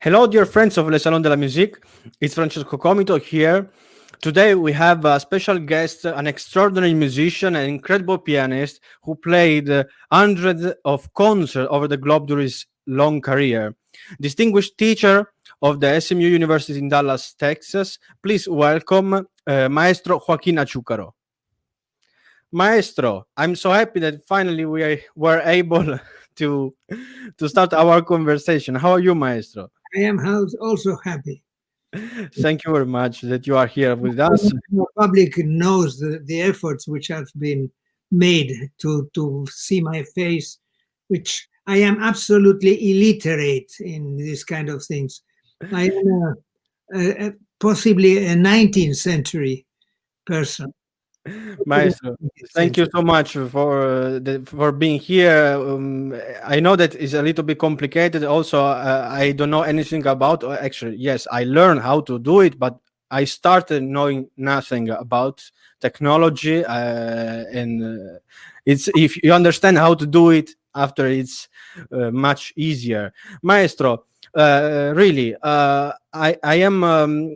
Hello, dear friends of Le Salon de la Musique. It's Francesco Comito here. Today we have a special guest, an extraordinary musician, an incredible pianist who played hundreds of concerts over the globe during his long career. Distinguished teacher of the SMU University in Dallas, Texas. Please welcome Maestro Joaquin Achúcarro. Maestro, I'm so happy that finally were able to start our conversation. How are you, Maestro? I am also happy. Thank you very much that you are here with us. The public knows the efforts which have been made to see my face, which I am absolutely illiterate in this kind of things. I am possibly a 19th century person. Maestro, thank you so much for being here. I know that is a little bit complicated. Also, I don't know anything about. Actually, yes, I learned how to do it, but I started knowing nothing about technology. And it's if you understand how to do it after, it's much easier. Maestro, really, I am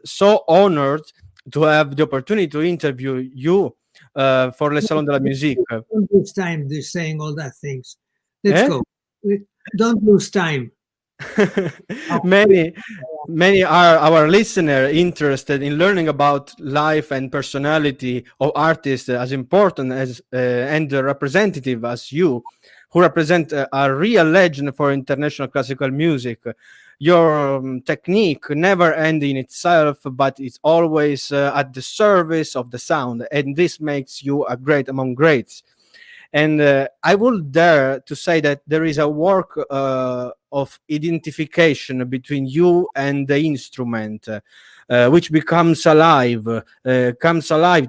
so honored to have the opportunity to interview you for Le Salon de la Musique. Don't lose time saying all that things. Let's Eh? go. Don't lose time. Many are our listener interested in learning about life and personality of artists as important as and representative as you, who represent a real legend for international classical music. Your technique never ends in itself, but it's always at the service of the sound, and this makes you a great among greats. And I would dare to say that there is a work of identification between you and the instrument, which comes alive,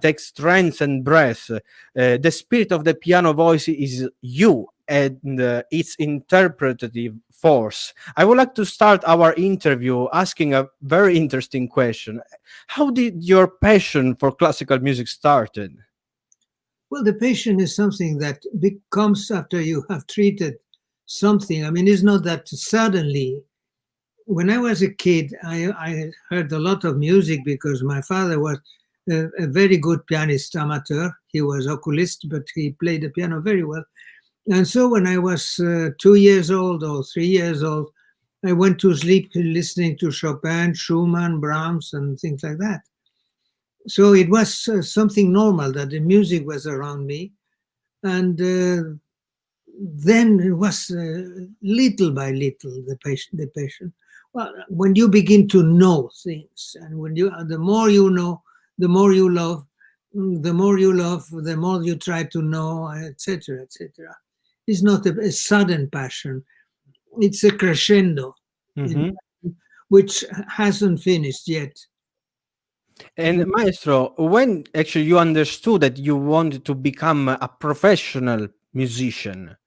takes strength and breath. The spirit of the piano voice is you and its interpretative force. I would like to start our interview asking a very interesting question. How did your passion for classical music started? Well, the passion is something that becomes after you have treated something. I mean, it's not that suddenly. When I was a kid, I heard a lot of music because my father was a very good pianist amateur. He was oculist, but he played the piano very well. And so when I was 2 years old or 3 years old, I went to sleep listening to Chopin, Schumann, Brahms, and things like that. So it was something normal that the music was around me. And then it was little by little, the passion. Well, when you begin to know things, and when the more you know, the more you love, the more you love, the more you try to know, etc., etc. It's not a sudden passion. It's a crescendo, which hasn't finished yet. And Maestro, when actually you understood that you wanted to become a professional musician?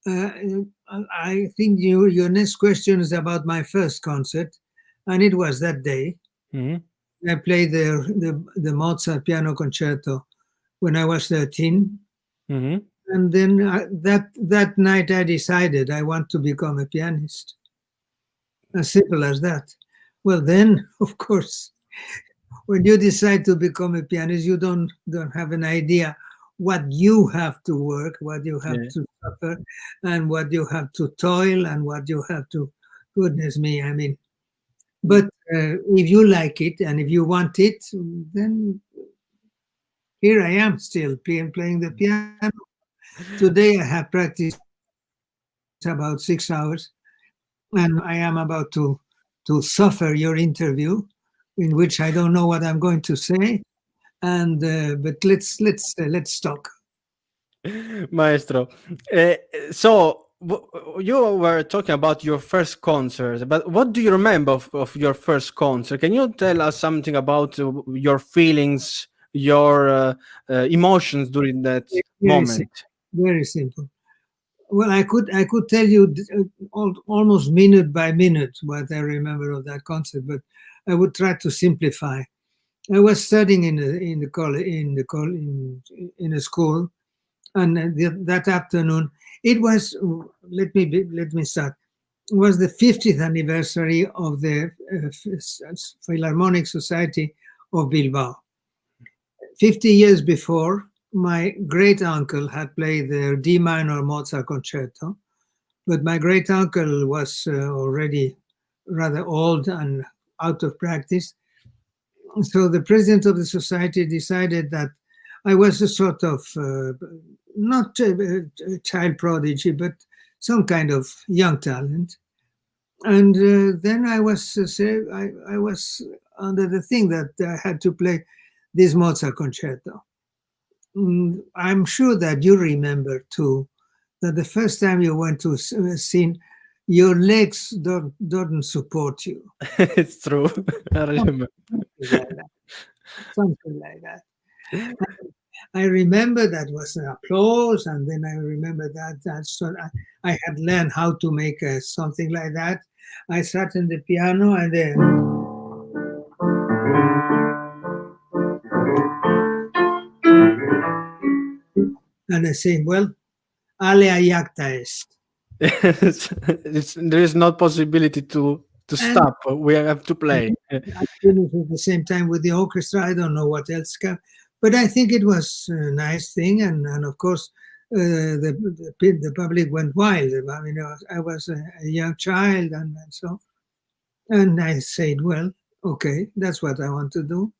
I think your next question is about my first concert, and it was that day. I played the Mozart piano concerto when I was 13, and then that night I decided I want to become a pianist. As simple as that. Well, then of course, when you decide to become a pianist, you don't have an idea what you have to work, what you have to suffer, and what you have to toil, and what you have to, goodness me, I mean, but if you like it and if you want it, then here I am still playing the piano. Today I have practiced about 6 hours, and I am about to suffer your interview, in which I don't know what I'm going to say. And but let's talk, Maestro. So you were talking about your first concert, but what do you remember of your first concert? Can you tell us something about your feelings, your emotions during that moment? Very simple. Well, I could tell you almost minute by minute what I remember of that concert, but I would try to simplify. I was studying in a school, and that afternoon it was. Let me start. was the 50th anniversary of the Philharmonic Society of Bilbao. 50 years before, my great uncle had played the D minor Mozart Concerto, but my great uncle was already rather old and out of practice. So the president of the society decided that I was a sort of, not a child prodigy, but some kind of young talent. And then I was I was under the thing that I had to play this Mozart Concerto. I'm sure that you remember too that the first time you went to a scene, your legs don't support you. It's true. I remember. Something like that. I remember that was an applause, and then I remember that so I had learned how to make something like that. I sat in the piano and I say, well, ale ayacta est. There is no possibility to stop. We have to play. I finished at the same time with the orchestra. I don't know what else came, but I think it was a nice thing, and of course the public went wild. I mean, I was a young child, and so, and I said, well, okay, that's what I want to do.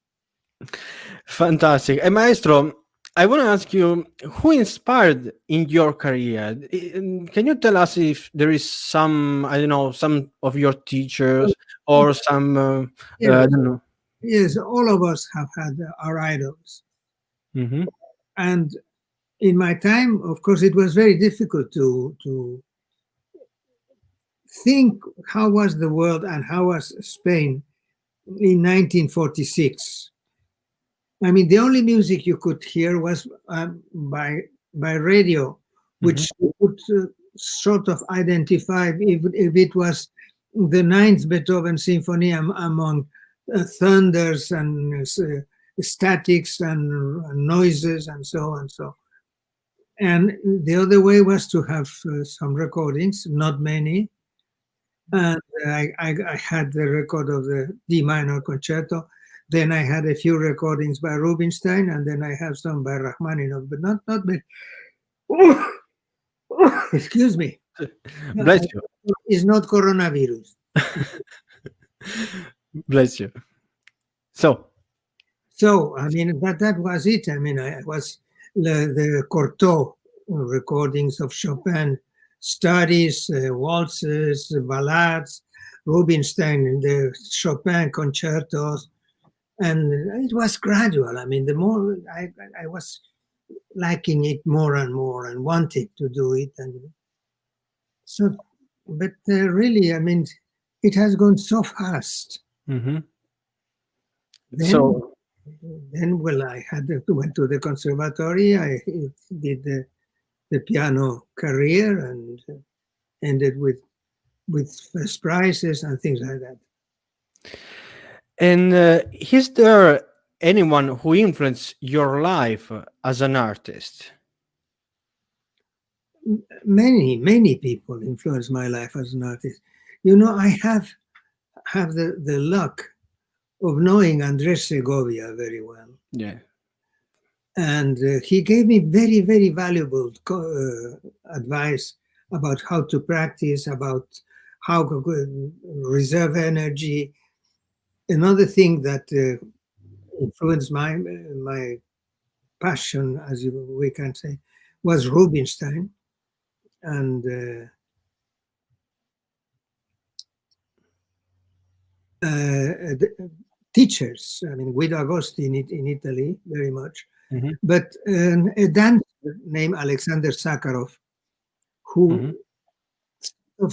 Fantastic. Maestro, I want to ask you, who inspired in your career? Can you tell us if there is some, I don't know, some of your teachers or some, I don't know. Yes, all of us have had our idols. Mm-hmm. And in my time, of course, it was very difficult to think how was the world and how was Spain in 1946. I mean, the only music you could hear was by radio, which you could sort of identify if it was the 9th Beethoven Symphony among thunders and statics and noises and so on. And the other way was to have some recordings, not many. And I had the record of the D minor concerto. Then I had a few recordings by Rubinstein, and then I have some by Rachmaninoff, but not many. Excuse me. Bless you. It's not coronavirus. Bless you. So I mean, that was it. I mean, I was the Cortot recordings of Chopin studies, waltzes, ballades, Rubinstein, the Chopin concertos. And it was gradual. I mean, the more I was liking it more and more and wanted to do it. And so, but really, I mean, it has gone so fast. Mm-hmm. Then, well, I went to the conservatory. I did the piano career and ended with first prizes and things like that. And is there anyone who influenced your life as an artist? Many people influenced my life as an artist. You know, I have the luck of knowing Andres Segovia very well. Yeah. And he gave me very, very valuable advice about how to practice, about how to reserve energy. Another thing that influenced my passion, as we can say, was Rubinstein. And teachers, I mean, Guido Agosti in Italy, very much. Mm-hmm. But a dancer named Alexander Sakharov, who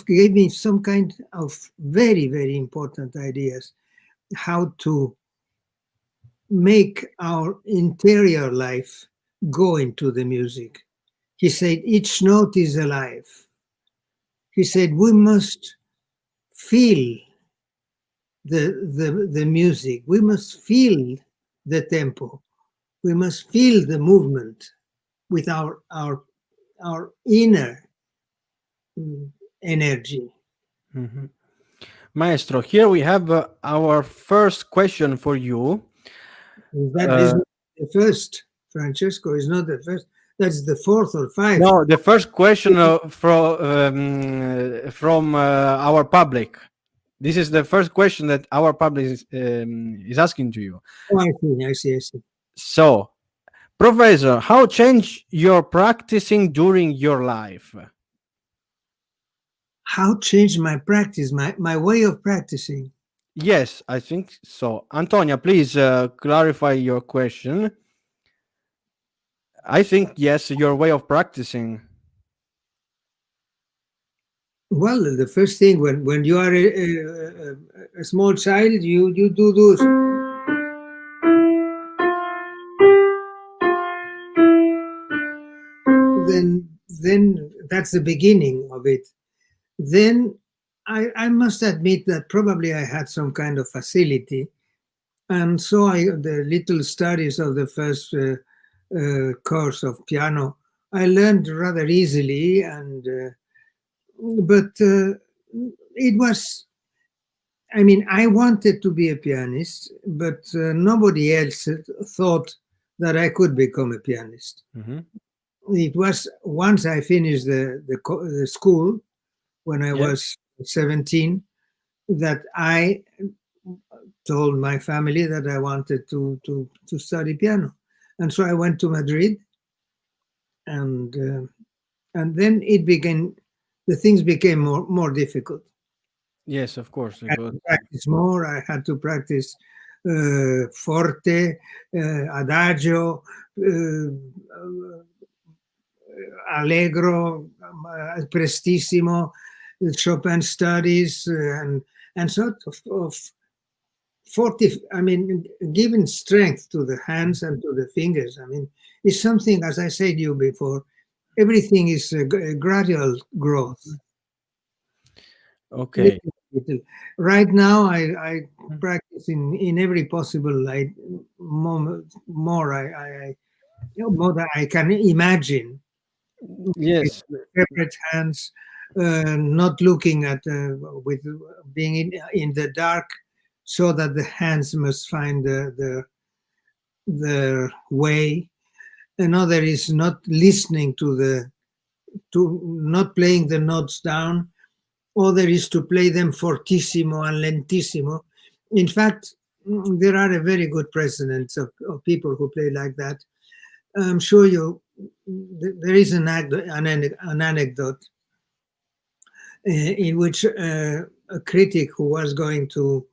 gave me some kind of very, very important ideas how to make our interior life go into the music. He said, each note is alive. He said, we must feel the music. We must feel the tempo. We must feel the movement with our inner energy. Maestro, here we have our first question for you. That is not the first, Francesco, is not the first. That's the fourth or fifth. No, the first question from our public. This is the first question that our public is asking to you. Oh, I see. So, Professor, how changed your practicing during your life? How changed my practice, my way of practicing? Yes, I think so. Antonia, please clarify your question. I think, yes, your way of practicing. Well, the first thing when you are a small child, you do those. Then that's the beginning of it. Then I must admit that probably I had some kind of facility, and so the little studies of the first course of piano I learned rather easily, but it was. I mean, I wanted to be a pianist, but nobody else thought that I could become a pianist. It was once I finished the school, when I was 17, that I told my family that I wanted to study piano, and so I went to Madrid, and then the things became more difficult. Yes, of course. I had to practice more. I had to practice forte, adagio, allegro, prestissimo, Chopin studies, and sort of giving strength to the hands and to the fingers. I mean, it's something, as I said to you before, everything is a gradual growth. Okay. Right now, I practice in every possible moment more than I can imagine. Yes. Separate hands, not looking at with being in the dark, so that the hands must find their way. Another is not listening to not playing the notes down. Other is to play them fortissimo and lentissimo. In fact, there are a very good precedents of people who play like that. I'm sure there is an anecdote in which a critic who was going to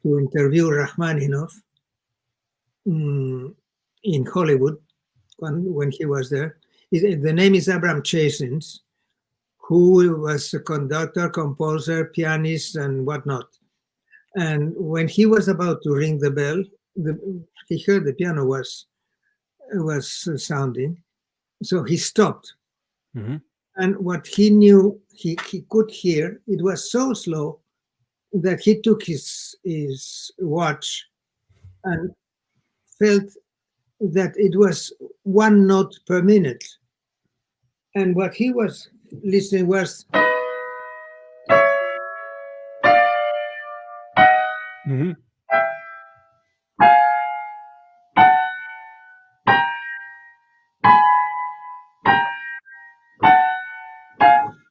interview Rachmaninoff in Hollywood when he was there. The name is Abram Chasins, who was a conductor, composer, pianist, and whatnot. And when he was about to ring the bell, he heard the piano was sounding, so he stopped. And what he knew he could hear, it was so slow that he took his watch and felt that it was 1 note per minute. And what he was listening was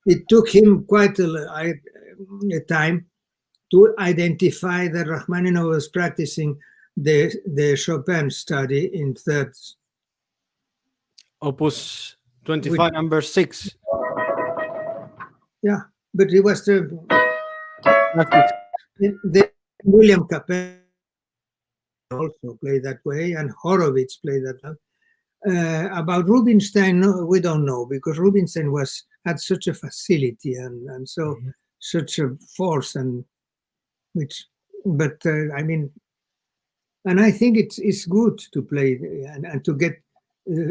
it took him quite a time to identify that Rachmaninoff was practicing the Chopin study in thirds. Opus 25, number 6. Yeah, but it was the William Capell also played that way, and Horowitz played that way. About Rubinstein, we don't know, because Rubinstein had such a facility and so such a force, and I mean, and I think it's good to play and to get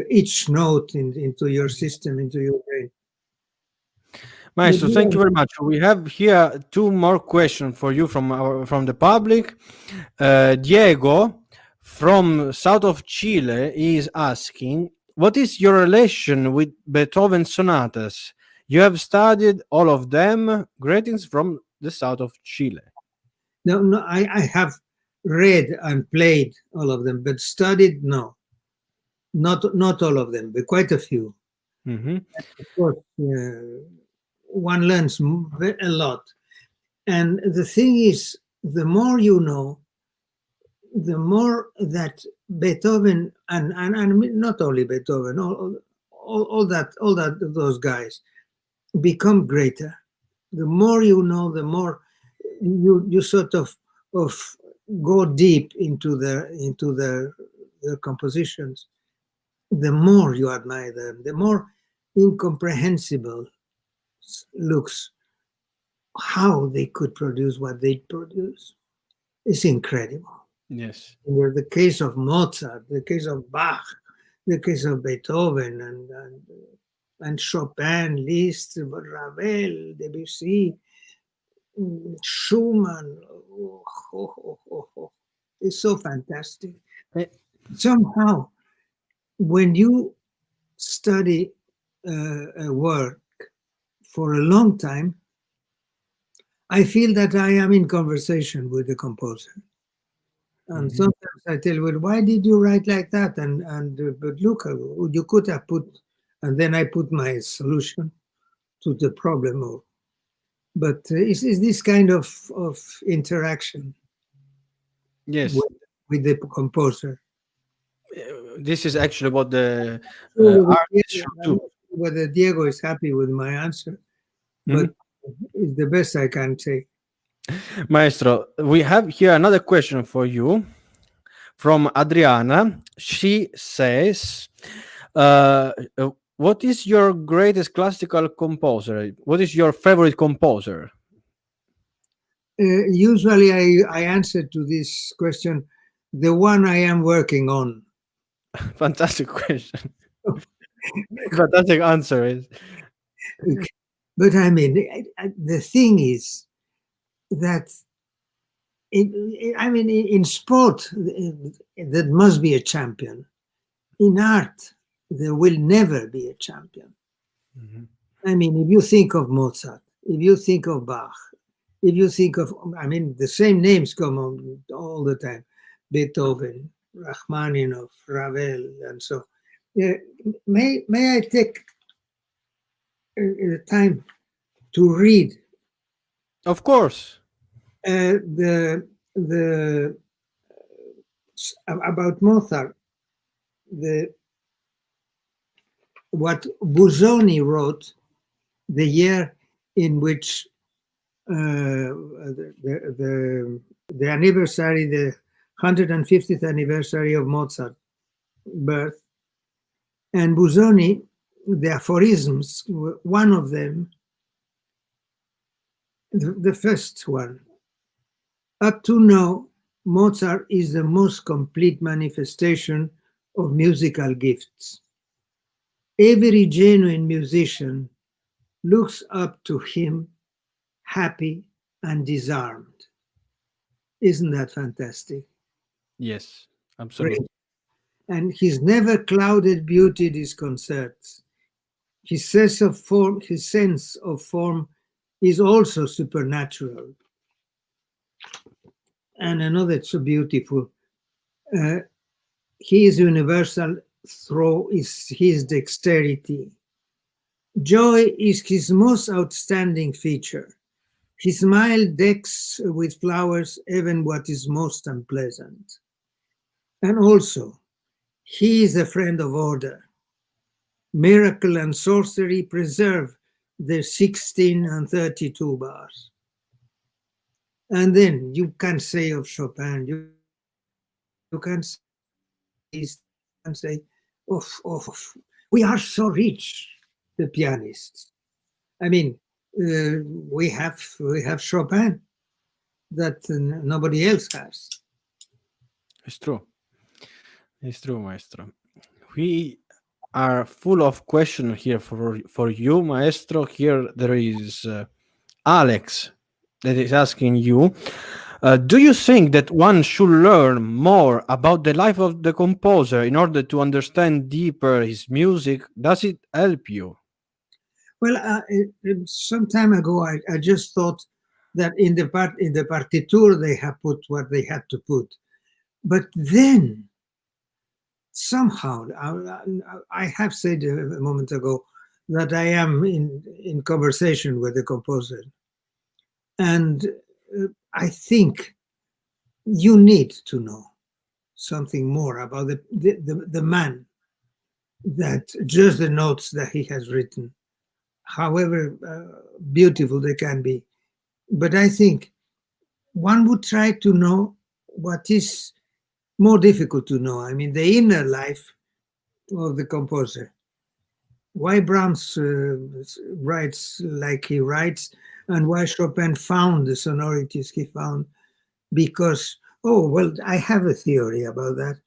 each note into your system, into your brain. Maestro, thank you very much. We have here 2 more questions for you from the public. Diego from south of Chile is asking, what is your relation with Beethoven sonatas? You have studied all of them. Greetings from the south of Chile. No, I have read and played all of them, but studied, no. Not all of them, but quite a few. Mm-hmm. Of course, one learns a lot. And the thing is, the more you know, the more that Beethoven and not only Beethoven, all that those guys become greater. The more you know, the more you sort of go deep into their compositions. The more you admire them, the more incomprehensible looks how they could produce what they produce. It's incredible. Yes. In the case of Mozart, the case of Bach, the case of Beethoven and Chopin, Liszt, Ravel, Debussy, Schumann. It's so fantastic. Somehow, when you study a work for a long time, I feel that I am in conversation with the composer. And sometimes I tell, well, why did you write like that? But look, you could have put, and then I put my solution to the problem. But it's this kind of interaction. Yes. With the composer. This is actually what the artist should do. Whether Diego is happy with my answer, but it's the best I can say. Maestro, we have here another question for you from Adriana. She says, what is your greatest classical composer? What is your favorite composer? Usually I answer to this question, the one I am working on. Fantastic question. Fantastic answer is. But I mean, the thing is that in sport, there must be a champion. In art, there will never be a champion. I mean, if you think of Mozart, if you think of Bach, if you think of, the same names come on all the time. Beethoven, Rachmaninoff, Ravel, and so. May I take the time to read? Of course. About Mozart, what Busoni wrote the year in which the anniversary, the 150th anniversary of Mozart's birth, and Busoni, the aphorisms, one of them, the first one, up to now, Mozart is the most complete manifestation of musical gifts. Every genuine musician looks up to him, happy and disarmed. Isn't that fantastic? Yes, absolutely. Great. And his never clouded beauty his concerts. His sense of form is also supernatural. And another so beautiful. His universal throw is his dexterity. Joy is his most outstanding feature. He smile decks with flowers even what is most unpleasant. And also, he is a friend of order. Miracle and sorcery preserve their 16 and 32 bars. And then you can say of Chopin, you can say, we are so rich, the pianists. I mean, we have Chopin that nobody else has. It's true. It's true, Maestro. We are full of questions here for you, Maestro. Here there is Alex that is asking you, do you think that one should learn more about the life of the composer in order to understand deeper his music? Does it help you? Well, some time ago, I just thought that in the partitur they have put what they had to put, but then somehow I have said a moment ago that I am in conversation with the composer, and I think you need to know something more about the man, that just the notes that he has written, however beautiful they can be. But I think one would try to know what is more difficult to know. I mean, the inner life of the composer. Why Brahms writes like he writes, and why Chopin found the sonorities he found. Because, oh, well, I have a theory about that,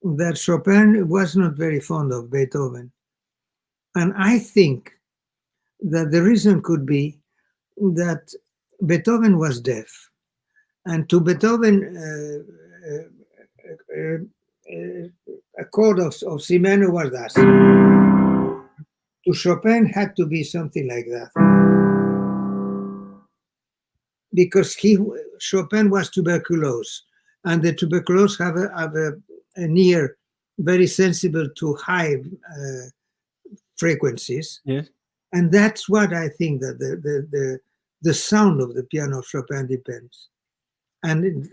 that Chopin was not very fond of Beethoven. And I think that the reason could be that Beethoven was deaf. And to Beethoven, a chord of C minor was that. To Chopin had to be something like that. Because Chopin was tuberculous, and the tuberculous have an ear very sensible to high frequencies. Yes. And that's what I think that the sound of the piano of Chopin depends. And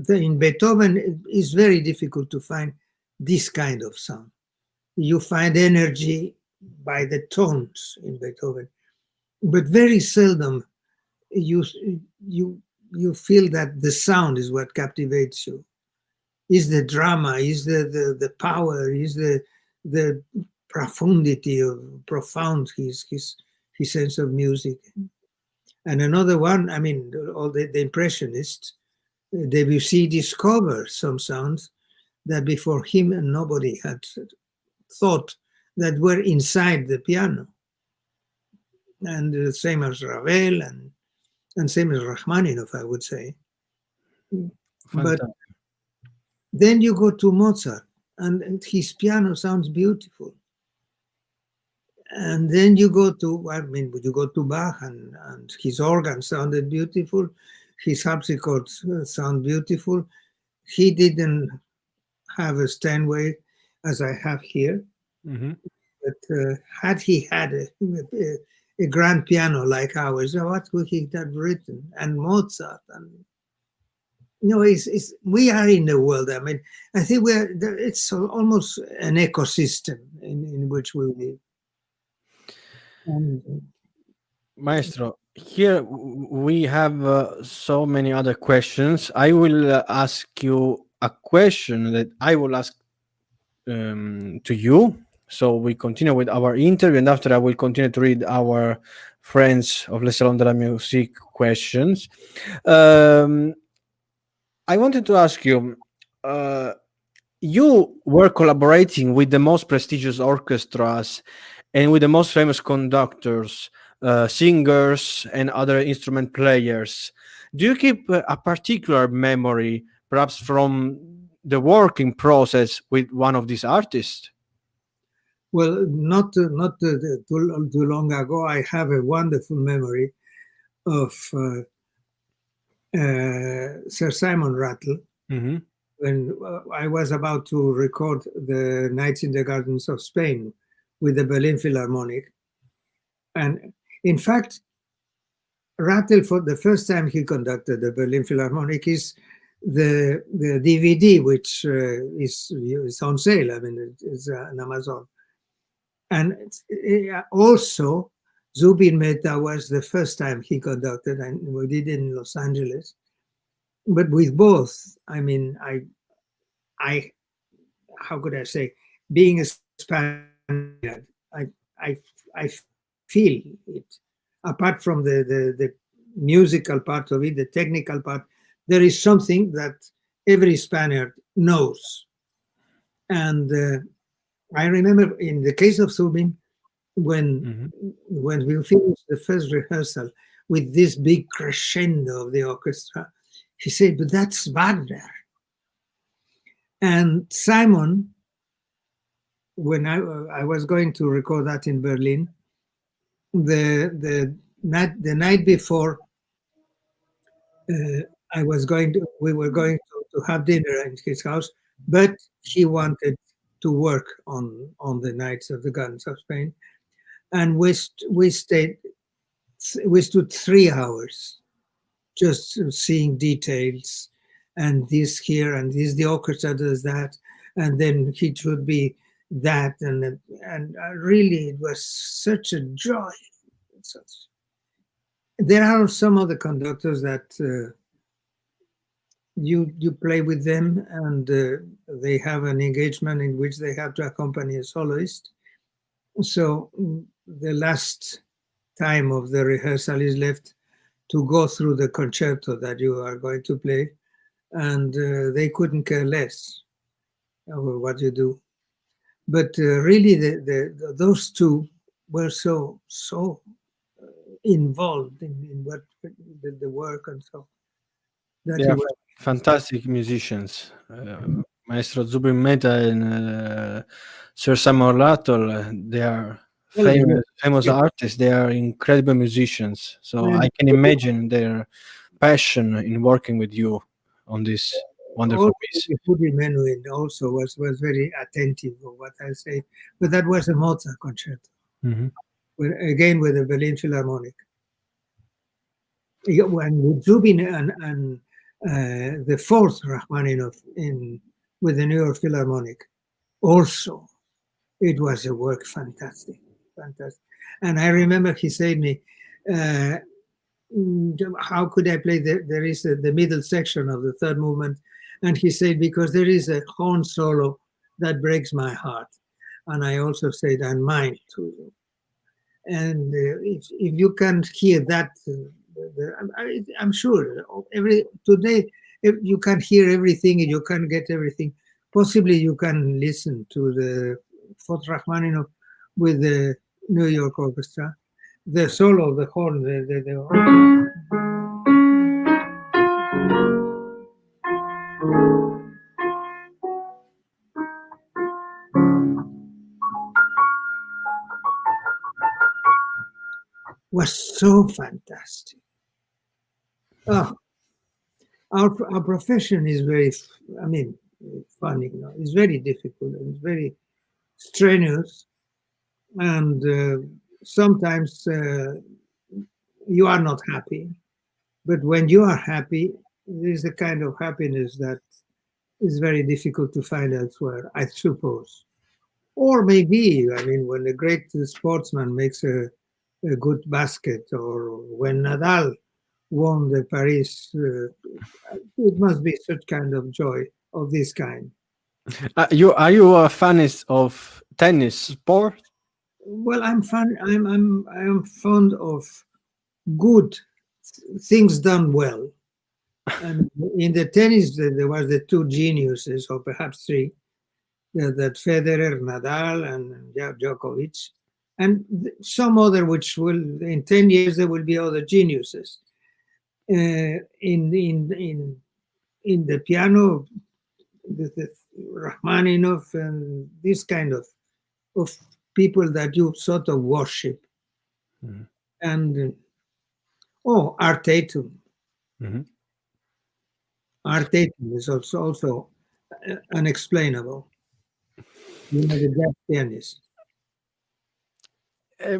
in Beethoven, it is very difficult to find this kind of sound. You find energy by the tones in Beethoven, but very seldom you feel that the sound is what captivates you. Is the drama, is the power, is the profundity of profound his sense of music. And another one, I mean, all the Impressionists, Debussy discovered some sounds that before him nobody had thought that were inside the piano. And the same as Ravel and same as Rachmaninoff, I would say. Fantastic. But then you go to Mozart, and his piano sounds beautiful. And then you go to Bach, and his organ sounded beautiful. His harpsichords sound beautiful. He didn't have a Steinway as I have here. Mm-hmm. But had he had a grand piano like ours, what would he have written? And Mozart, and we are in the world. I mean, I think it's almost an ecosystem in which we live. And, Maestro, here we have so many other questions. I will ask you a question that I will ask to you. So we continue with our interview, and after I will continue to read our friends of Le Salon de la Musique questions. I wanted to ask you, you were collaborating with the most prestigious orchestras and with the most famous conductors, singers, and other instrument players. Do you keep a particular memory, perhaps from the working process with one of these artists? well, not too long ago, I have a wonderful memory of Sir Simon Rattle. Mm-hmm. When I was about to record the Nights in the Gardens of Spain with the Berlin Philharmonic. And in fact, Rattle, for the first time he conducted the Berlin Philharmonic, is the DVD, which is on sale. I mean, it's on Amazon. And also, Zubin Mehta was the first time he conducted, and we did it in Los Angeles. But with both, I mean, I how could I say, being a Spaniard, I feel it. Apart from the musical part of it, the technical part, there is something that every Spaniard knows. And I remember in the case of Zubin, when we finished the first rehearsal with this big crescendo of the orchestra, he said, "But that's Wagner." And Simon, when I was going to record that in Berlin, the night before, we were going to have dinner in his house, but he wanted to work on the Knights of the Gardens of Spain, and we stood 3 hours just seeing details, and this here, and this, the orchestra does that, and then it would be that, and really it was such a joy. There are some other conductors that you play with them, and they have an engagement in which they have to accompany a soloist. So the last time of the rehearsal is left to go through the concerto that you are going to play, and they couldn't care less over what you do. But really, those two were so involved in what the work, and so that They are fantastic musicians. Maestro Zubin Mehta and Sir Samuel Rattle, they are famous artists. They are incredible musicians. So I can imagine their passion in working with you on this wonderful piece. Menuhin also was very attentive of what I say, but that was a Mozart concerto, again with the Berlin Philharmonic. When with Zubin and the fourth Rachmaninoff with the New York Philharmonic, also, it was a work fantastic. And I remember he said to me, how could I play? There is the middle section of the third movement, and he said, because there is a horn solo that breaks my heart. And I also said, and mine too. And if you can hear that, I'm sure today, if you can't hear everything and you can't get everything, possibly you can listen to the fourth Rachmaninoff with the New York Orchestra, the solo of the horn, was so fantastic. Oh, our profession is very, funny. It's very difficult and it's very strenuous, and sometimes you are not happy. But when you are happy, there is a kind of happiness that is very difficult to find elsewhere, I suppose. Or maybe, when a great sportsman makes a good basket, or when Nadal won the Paris, it must be such kind of joy of this kind. Are you a fan of tennis sport? Well, I'm fond of good things done well. And in the tennis, there was the two geniuses, or perhaps three, that Federer, Nadal, and Djokovic, and some other which will, in 10 years, there will be other geniuses. In the piano, the Rachmaninoff and this kind of people that you sort of worship. And Art Tatum. Art Tatum is also unexplainable. The jazz pianist.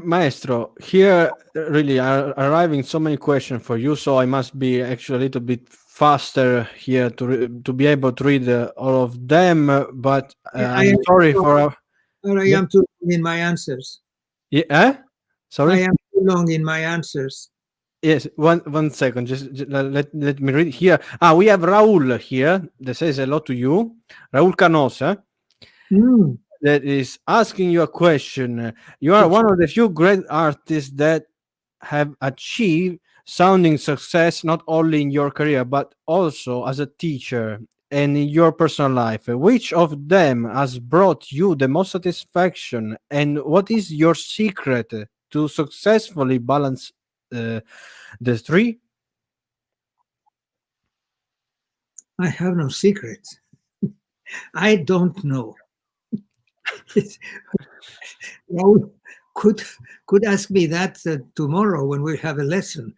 Maestro, here really are arriving so many questions for you, so I must be actually a little bit faster here to be able to read all of them. But I'm sorry for. Or I am too long in my answers. Yeah, sorry. I am too long in my answers. Yes, one second. Just let me read here. We have Raul here that says hello to you. Raul Canosa. That is asking you a question. You are one of the few great artists that have achieved sounding success not only in your career but also as a teacher and in your personal life. Which of them has brought you the most satisfaction, and what is your secret to successfully balance the three? I have no secret. I don't know. could ask me that tomorrow when we have a lesson.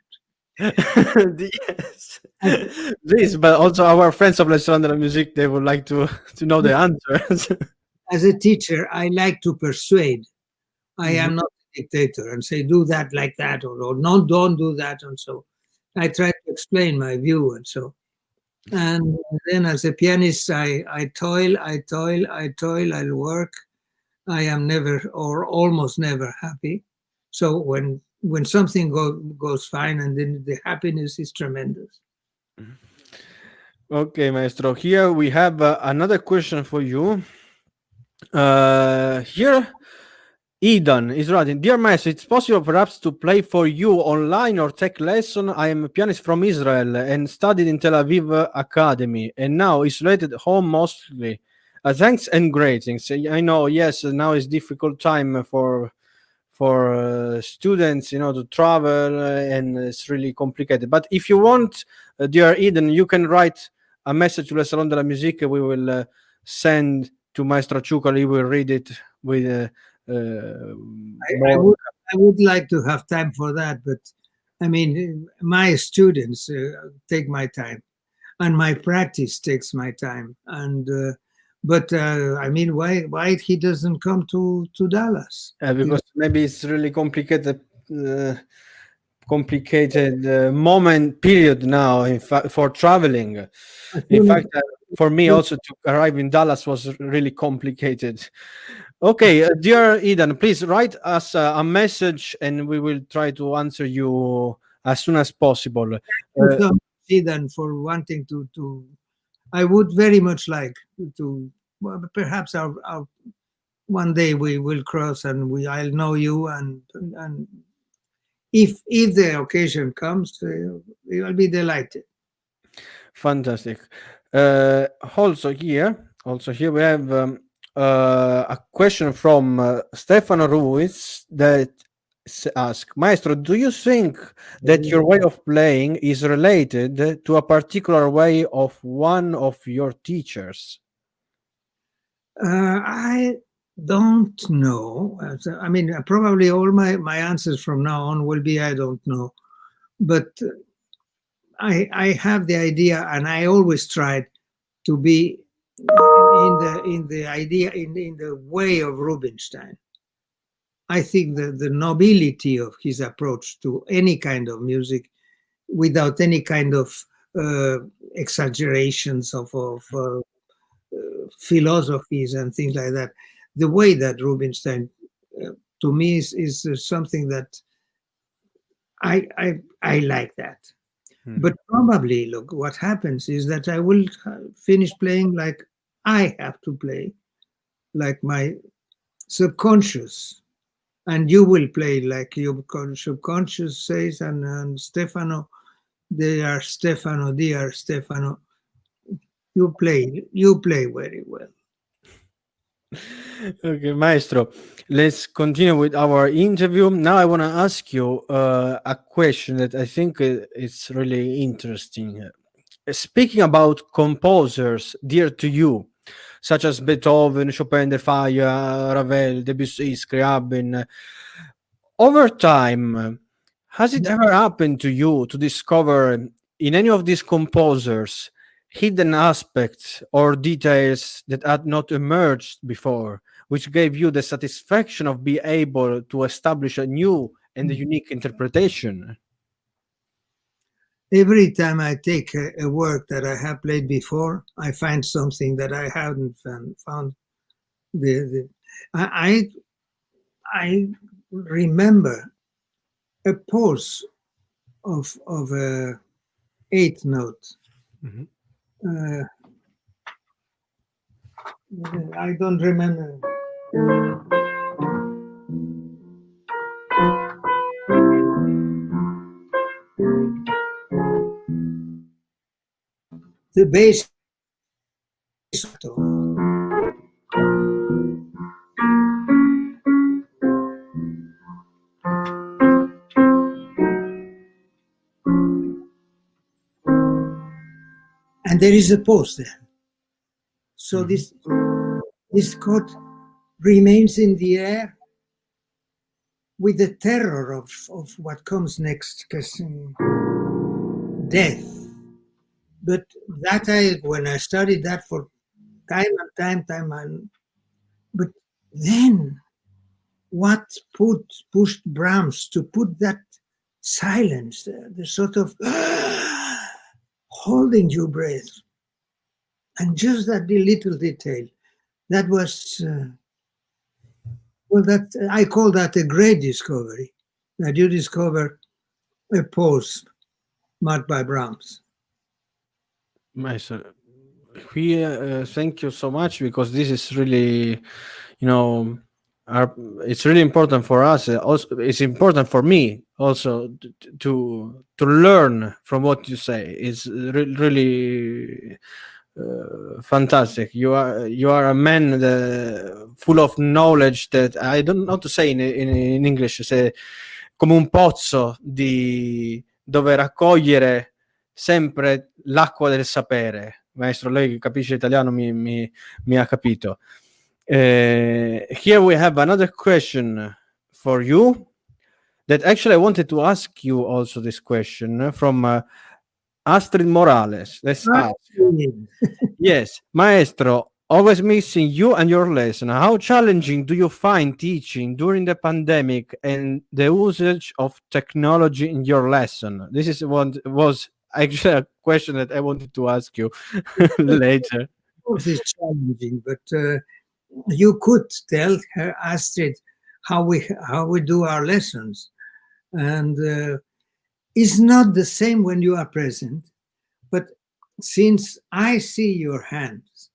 Yes, this, but also our friends of Leçon de la Musique, they would like to know the answers. As a teacher, I like to persuade. I am not a dictator and say, do that like that, or no, don't do that. And so I try to explain my view. And so, and then as a pianist, I toil, I'll work. I am never or almost never happy. So when something goes fine, and then the happiness is tremendous. Okay, maestro. Here we have another question for you. Here, Eden is writing, dear maestro, it's possible perhaps to play for you online or take lesson. I am a pianist from Israel and studied in Tel Aviv Academy, and now isolated at home mostly. Thanks and greetings. I know, yes, now is difficult time for students, to travel, and it's really complicated. But if you want, dear Eden, you can write a message to the Salon de la Musique. We will send to Maestro Achúcarro. He will read it with. I would like to have time for that, but I mean, my students take my time, and my practice takes my time, and. But I mean, why he doesn't come to Dallas? Because maybe it's really complicated moment period now. In fact, for traveling. In fact, for me also to arrive in Dallas was really complicated. Okay, dear Eden, please write us a message, and we will try to answer you as soon as possible. Eden, for wanting to. I would very much like to. Well, perhaps our one day we will cross, and I'll know you, and if the occasion comes, I'll be delighted. Fantastic. Also here we have a question from Stefano Ruiz that asks, Maestro, do you think that your way of playing is related to a particular way of one of your teachers? I don't know. I mean, probably all my answers from now on will be I don't know, but I have the idea, and I always tried to be in the idea in the way of Rubinstein. I think the nobility of his approach to any kind of music, without any kind of exaggerations of philosophies and things like that. The way that Rubinstein, to me, is something that I like that. But probably, look, what happens is that I will finish playing like I have to play, like my subconscious, and you will play like your subconscious says, and Stefano, dear Stefano, you play very well. Okay, Maestro, let's continue with our interview. Now I want to ask you a question that I think is really interesting. Speaking about composers dear to you, such as Beethoven, Chopin, Falla, Ravel, Debussy, Scriabin, over time, has it ever happened to you to discover in any of these composers hidden aspects or details that had not emerged before, which gave you the satisfaction of being able to establish a new and a unique interpretation? Every time I take a work that I have played before, I find something that I haven't found. I remember a pause of a eighth note. I don't remember. The bass. And there is a pause there. So this chord remains in the air, with the terror of what comes next, because death. But that when I studied that for time and time, but then what pushed Brahms to put that silence, the sort of holding your breath, and just that little detail, that was that I call that a great discovery, that you discover a pause marked by Brahms. Maestro, thank you so much, because this is really, it's really important for us. Also, it's important for me also to learn from what you say. It's really fantastic. You are a man full of knowledge that I don't know how to say in English. Say, come un pozzo dove raccogliere sempre l'acqua del sapere. Maestro, lei capisce italiano, mi ha capito. Here we have another question for you, that actually I wanted to ask you also this question from Astrid Morales. Let's ask. Yes, Maestro, always missing you and your lesson. How challenging do you find teaching during the pandemic and the usage of technology in your lesson? This is was actually a question that I wanted to ask you later. Of course, it's challenging, but you could tell her, Astrid, how we do our lessons, and it's not the same when you are present. But since I see your hands,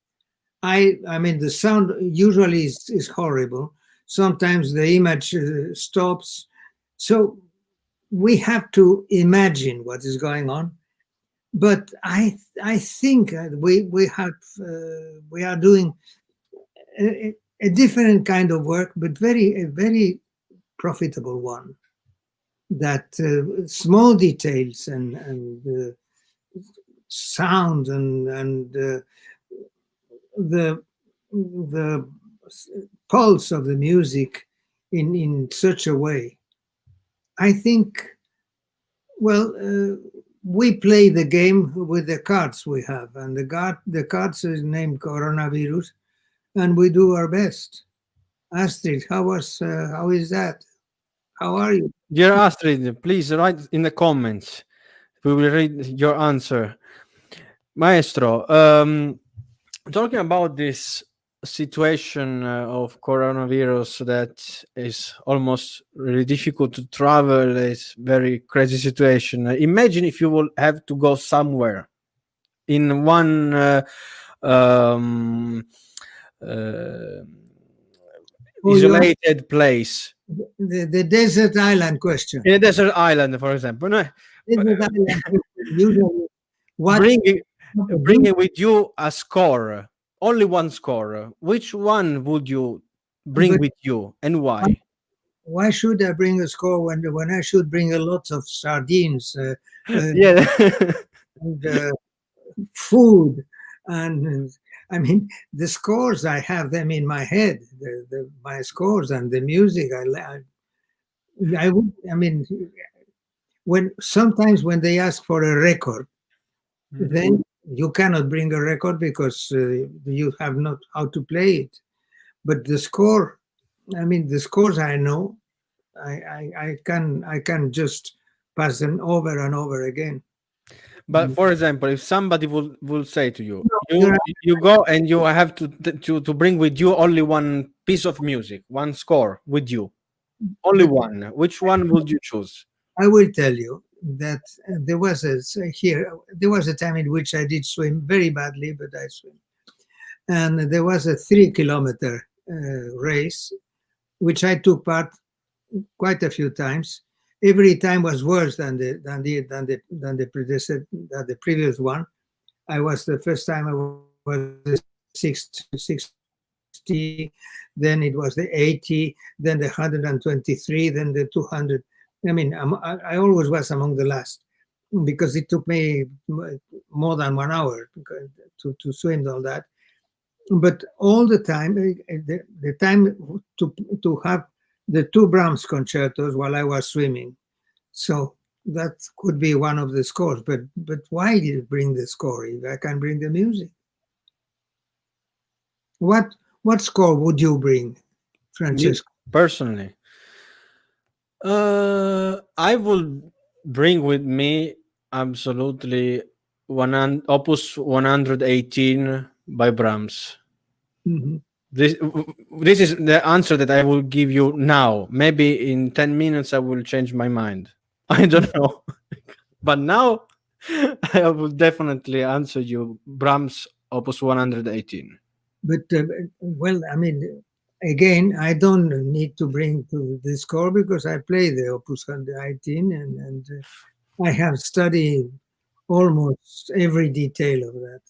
I mean, the sound usually is horrible. Sometimes the image stops, so we have to imagine what is going on. But I think we are doing a different kind of work, but a very profitable one. That small details and sound and the pulse of the music in such a way. I think, well, we play the game with the cards we have, and the cards is named coronavirus, and we do our best. Astrid, how is that? How are you? Dear Astrid, please write in the comments. We will read your answer. Maestro, talking about this situation of coronavirus that is almost really difficult to travel, it's very crazy situation. Imagine if you will have to go somewhere in one isolated place. The desert island question. In a desert island, for example. No? Desert island, usually, bringing with you a score, only one score. Which one would you bring with you, and why? Why should I bring a score when I should bring a lot of sardines, Yeah. and food, and I mean the scores, I have them in my head, my scores and the music. I mean, sometimes when they ask for a record, then you cannot bring a record because you have not how to play it. But the score, I mean, the scores I know, I can just pass them over and over again. But for example, if somebody will say to you, you go and you have to bring with you only one piece of music, one score with you, only one. Which one would you choose? I will tell you that there was a time in which I did swim very badly, but I swim, and there was a 3-kilometer race, which I took part quite a few times. Every time was worse than the previous one. I was the first time I was 60, then it was the 80, then the 123, then the 200. I mean, I always was among the last because it took me more than 1 hour to swim all that. But all the time, the time to have the two Brahms concertos while I was swimming. So that could be one of the scores. But why did you bring the score if I can bring the music? What score would you bring, Francesco? Personally, I will bring with me absolutely Opus 118 by Brahms. Mm-hmm. This is the answer that I will give you now. Maybe in 10 minutes I will change my mind. I don't know. But now I will definitely answer you Brahms Opus 118. But well, I mean, again, I don't need to bring to the score because I play the Opus 118 and I have studied almost every detail of that.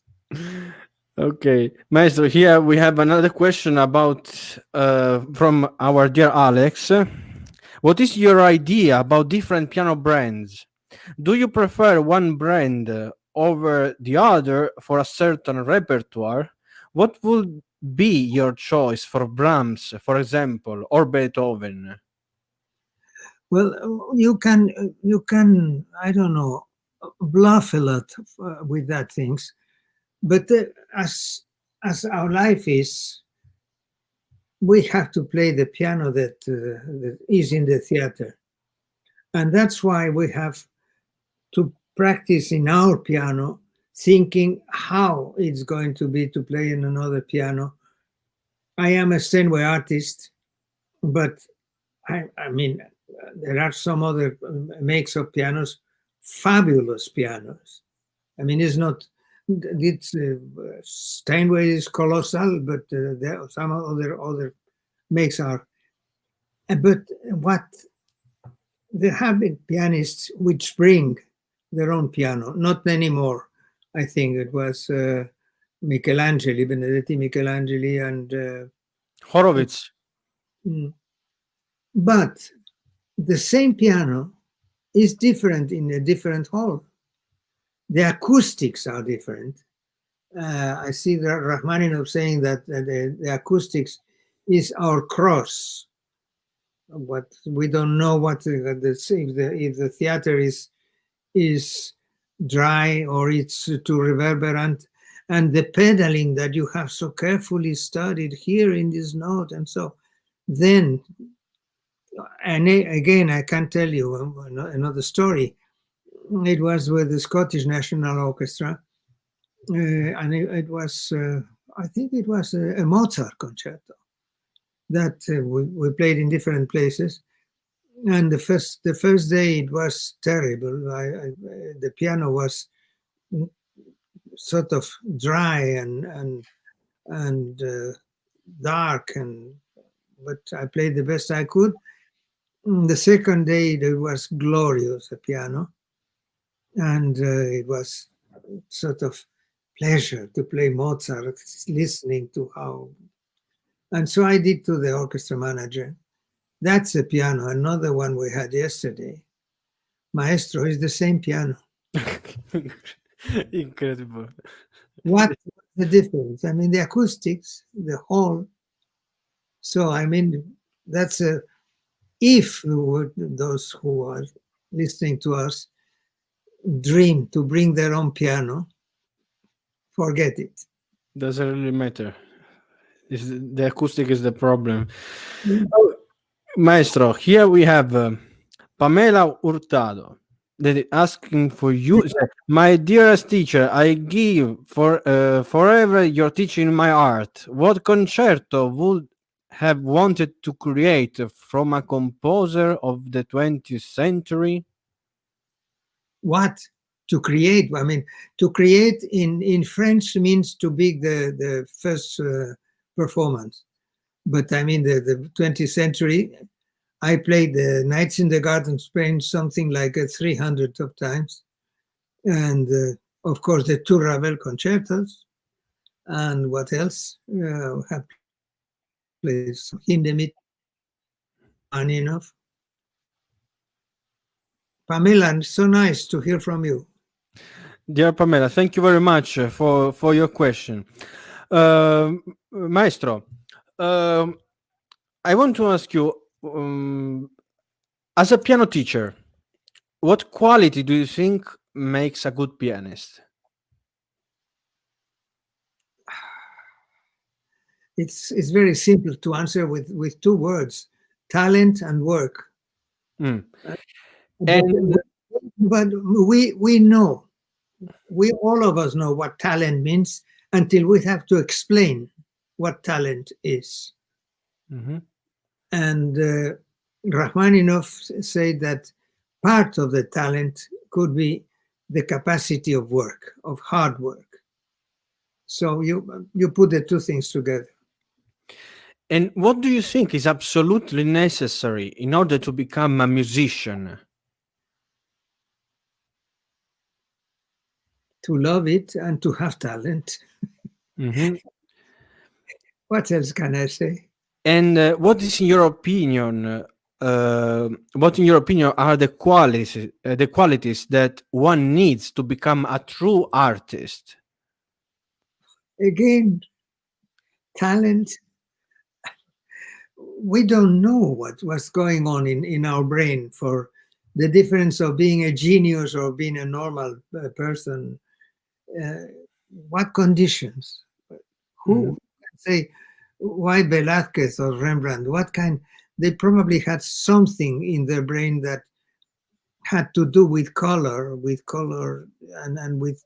Okay, Maestro, here we have another question about from our dear Alex. What is your idea about different piano brands? Do you prefer one brand over the other for a certain repertoire? What would be your choice for Brahms, for example, or Beethoven? Well, you can I don't know, bluff a lot with that things, but as our life is, we have to play the piano that is in the theater, and that's why we have to practice in our piano, thinking how it's going to be to play in another piano. I am a Steinway artist, but I mean, there are some other makes of pianos, fabulous pianos. I mean, it's not, it's Steinway is colossal, but there are some other makes are. But what there have been pianists which bring their own piano, not anymore. I think it was Michelangeli, Benedetti Michelangeli, and Horowitz. But the same piano is different in a different hall. The acoustics are different. I see that Rachmaninoff saying that the acoustics is our cross. What we don't know what if the theater is dry or it's too reverberant, and the pedaling that you have so carefully studied here in this note, and so then. And again, I can tell you another story. It was with the Scottish National Orchestra, and it was, I think it was a Mozart concerto that we played in different places. And the first day it was terrible. The piano was sort of dry and dark, but I played the best I could. The second day it was glorious, the piano, and it was sort of pleasure to play Mozart, listening to how. And so I did to the orchestra manager. That's the piano. Another one we had yesterday. Maestro is the same piano. Incredible. What's the difference? I mean, the acoustics, the hall. So, I mean, that's a. If those who are listening to us dream to bring their own piano, forget it. Doesn't really matter. The acoustic is the problem. Oh, Maestro, here we have Pamela Hurtado that is asking for you. My dearest teacher, I give for forever your teaching my art. What concerto would have wanted to create from a composer of the 20th century? What to create? I mean, to create in French means to be the first performance. But I mean, the 20th century, I played the Nights in the Garden Spain something like 300 of times. And of course, the two Ravel concertos. And what else? Have played Hindemith, Rachmaninoff. Pamela, so nice to hear from you. Dear Pamela, thank you very much for your question. Maestro, I want to ask you, as a piano teacher, what quality do you think makes a good pianist? It's very simple to answer with two words: talent and work. Mm. But we know, we all of us know what talent means until we have to explain what talent is. Mm-hmm. And Rachmaninoff said that part of the talent could be the capacity of work, of hard work. So you put the two things together. And what do you think is absolutely necessary in order to become a musician? To love it and to have talent. Mm-hmm. What else can I say? And what is, in your opinion, what in your opinion are the qualities that one needs to become a true artist? Again, talent. We don't know what's going on in our brain for the difference of being a genius or being a normal person. What conditions? Who can say why Velázquez or Rembrandt? What kind? They probably had something in their brain that had to do with color, and with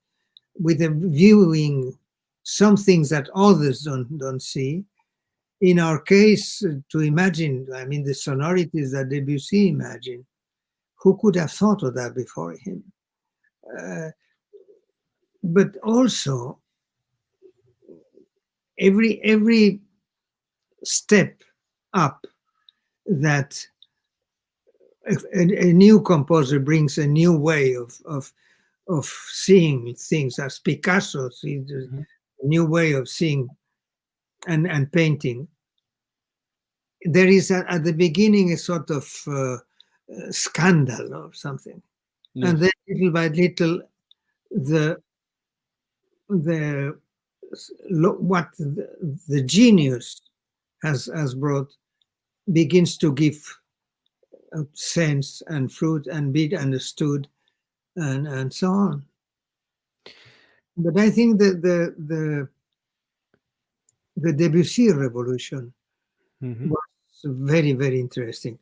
a viewing some things that others don't see. In our case, to imagine, I mean, the sonorities that Debussy imagined, who could have thought of that before him? But also, every step up that a new composer brings a new way of seeing things, as Picasso sees a new way of seeing and painting. There is at the beginning a sort of scandal or something, and then little by little what the genius has brought begins to give sense and fruit and be understood and so on. But I think that the Debussy revolution was very, very interesting.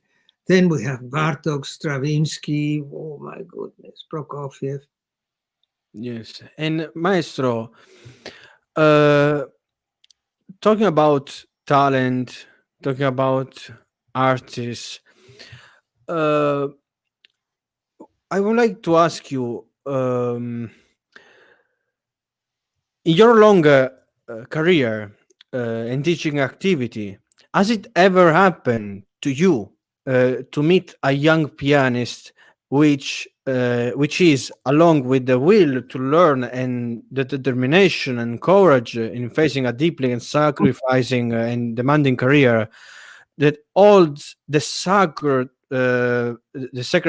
Then we have Bartok, Stravinsky, oh my goodness, Prokofiev. Yes. And Maestro, talking about talent, talking about artists, I would like to ask you, in your longer career and teaching activity, has it ever happened to you to meet a young pianist which is, along with the will to learn and the determination and courage in facing a deeply and sacrificing and demanding career, that holds the sacred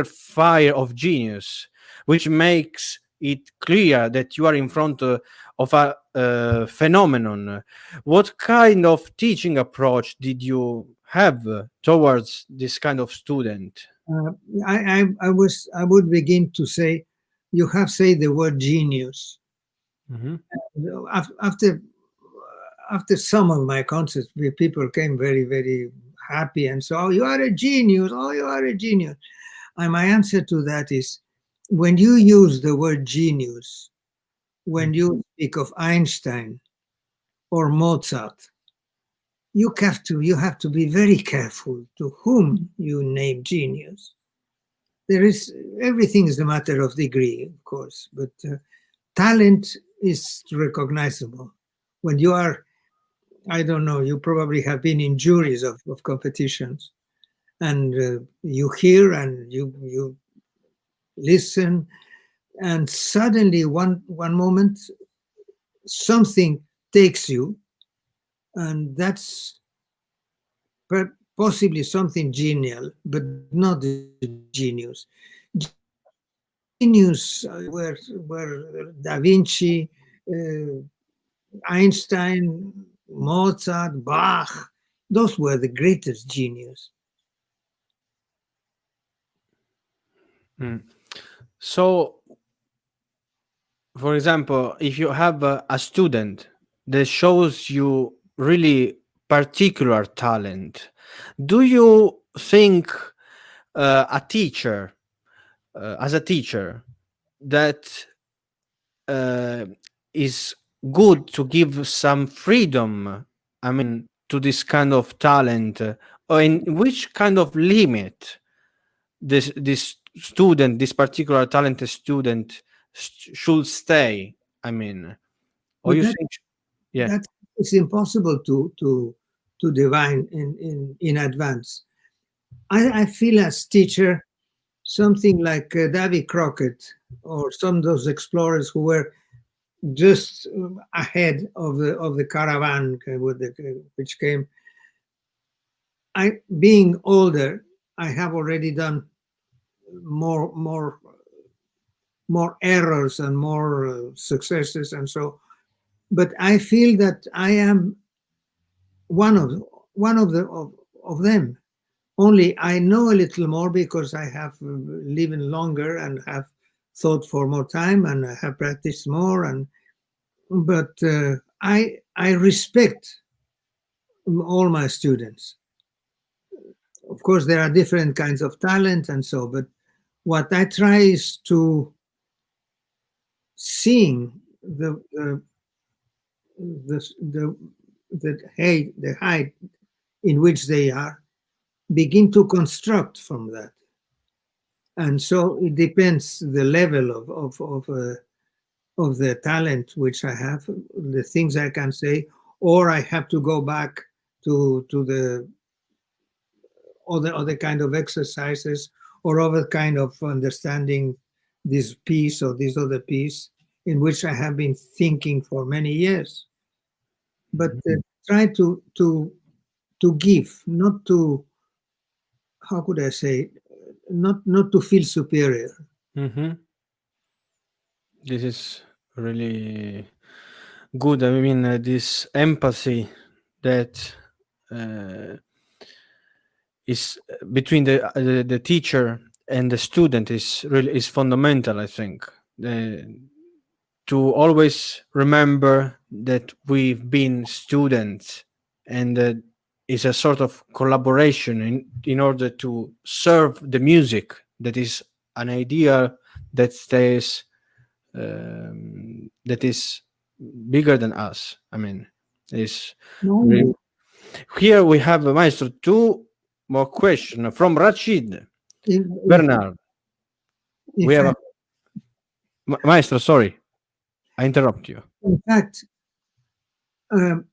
fire of genius, which makes it clear that you are in front of a phenomenon? What kind of teaching approach did you have towards this kind of student? I would begin to say, you have said the word genius. After some of my concerts, people came very, very happy and so, oh, you are a genius. Oh, you are a genius. And my answer to that is, when you use the word genius, when you speak of Einstein or Mozart, you have to be very careful to whom you name genius. Everything is a matter of degree, of course, but talent is recognizable. When you are, I don't know, you probably have been in juries of competitions, and you hear and you listen, and suddenly one moment something takes you, and that's possibly something genial, but not the genius. Genius were Da Vinci, Einstein, Mozart, Bach. Those were the greatest genius. Mm. So, for example, if you have a student that shows you really particular talent, do you think a teacher, as a teacher, that uh, is good to give some freedom, I mean, to this kind of talent, or in which kind of limit this student, this particular talented student, should stay? I mean, or But you that think, yeah. that is impossible to divine in advance. I feel as teacher something like Davy Crockett or some of those explorers who were just ahead of the caravan which came. I, being older, I have already done more more more errors and more successes, and so. But I feel that I am one of of them. Only I know a little more because I have lived longer and have thought for more time and have practiced more. And but I respect all my students. Of course, there are different kinds of talent and so. But what I try is to seeing the the height in which they are, begin to construct from that. And so it depends the level of the talent which I have, the things I can say, or I have to go back to the other kind of exercises or other kind of understanding this piece or this other piece in which I have been thinking for many years. But try to give, not to, how could I say, not to feel superior. Mm-hmm. This is really good. I mean, this empathy that uh, is between the teacher and the student is fundamental. I think to always remember that we've been students, and that is a sort of collaboration in order to serve the music, that is an idea that stays that is bigger than us. I mean, is No, here we have, Maestro, two more questions from Rachid in, Bernard. in We have fact, Maestro, sorry, I interrupt you. in fact, um,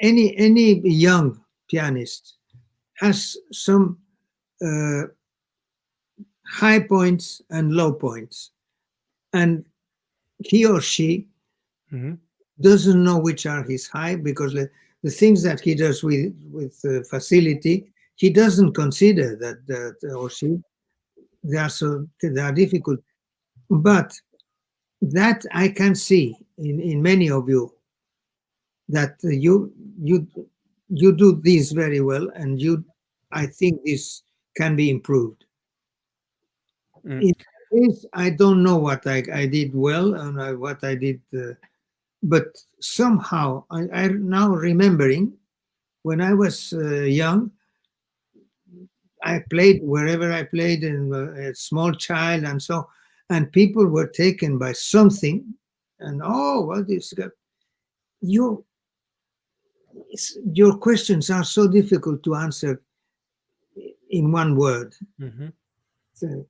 any young pianist has some uh, high points and low points, and he or she Mhm. doesn't know which are his high, because the things that he does with facility, he doesn't consider that or she they are difficult. But that I can see in many of you, that you you do this very well, and I think this can be improved. Mm. In case, I don't know what I did well and what I did, but somehow I now remembering when I was young, I played wherever I played, in a small child, and so, and people were taken by something, and oh, what is that? You, your questions are so difficult to answer in one word. Mhm. So,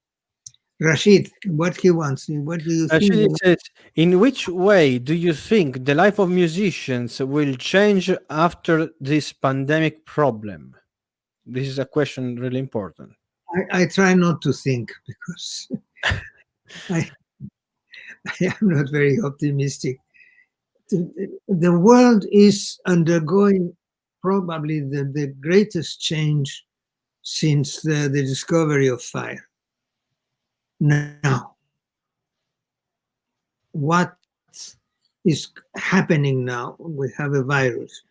Rashid, what he wants, what do you think? Actually, it says, in which way do you think the life of musicians will change after this pandemic problem? This is a question really important. I try not to think, because I, I am not very optimistic. The world is undergoing probably the greatest change since the discovery of fire. Now, what is happening now? We have a virus.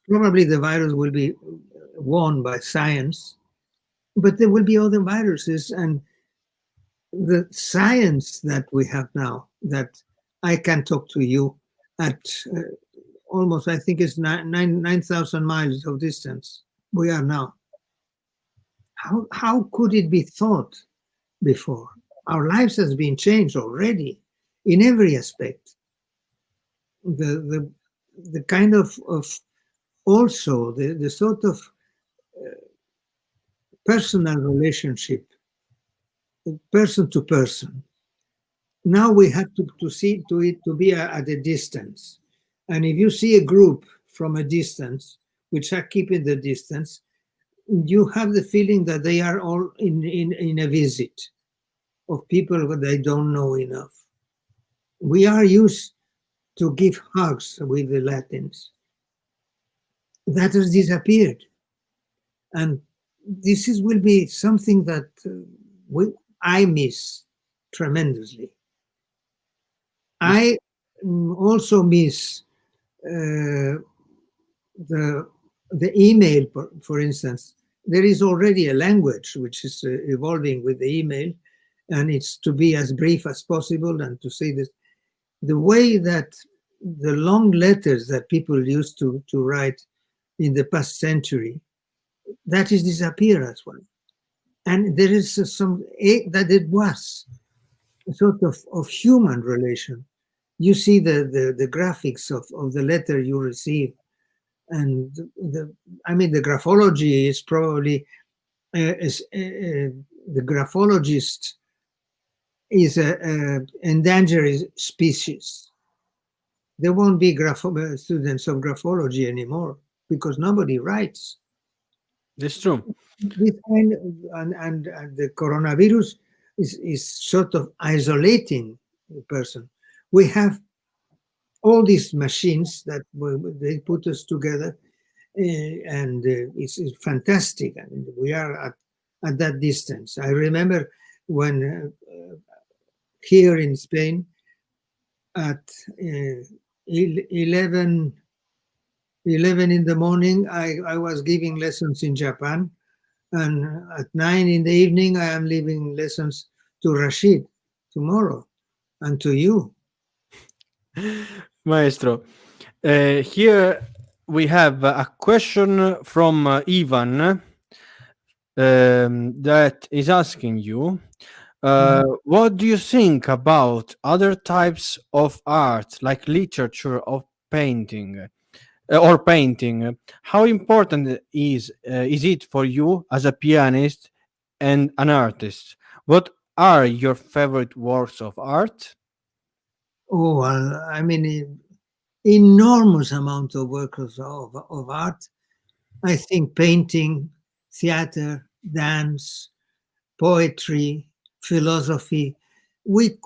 Probably the virus will be won by science, but there will be other viruses, and the science that we have now, that I can talk to you at almost, I think it's 9,000 miles of distance we are now. How could it be thought before? Our lives has been changed already in every aspect. The kind of also the sort of personal relationship, person to person. Now we have to see to it to be at a distance. And if you see a group from a distance, which are keeping the distance, you have the feeling that they are all in a visit of people that they don't know enough. We are used to give hugs with the Latins. That has disappeared. And will be something that I miss tremendously. I also miss the email, for instance. There is already a language which is evolving with the email, and it's to be as brief as possible and to say this. The way that the long letters that people used to write in the past century, that is disappear as well. And there is that it was a sort of human relation. You see the graphics of the letter you receive, and the graphology is probably the graphologist is a endangered species. There won't be students of graphology anymore because nobody writes. That's true. This kind and the coronavirus is sort of isolating the person. We have all these machines that they put us together, and it's fantastic. I mean, we are at that distance. I remember when here in Spain at 11 in the morning, I was giving lessons in Japan, and at 9 in the evening, I am leaving lessons to Rashid tomorrow, and to you. Maestro, here we have a question from Ivan that is asking you, what do you think about other types of art, like literature or painting? How important is it for you as a pianist and an artist? What are your favorite works of art? Oh, I mean, enormous amount of works of art. I think painting, theater, dance, poetry, philosophy. We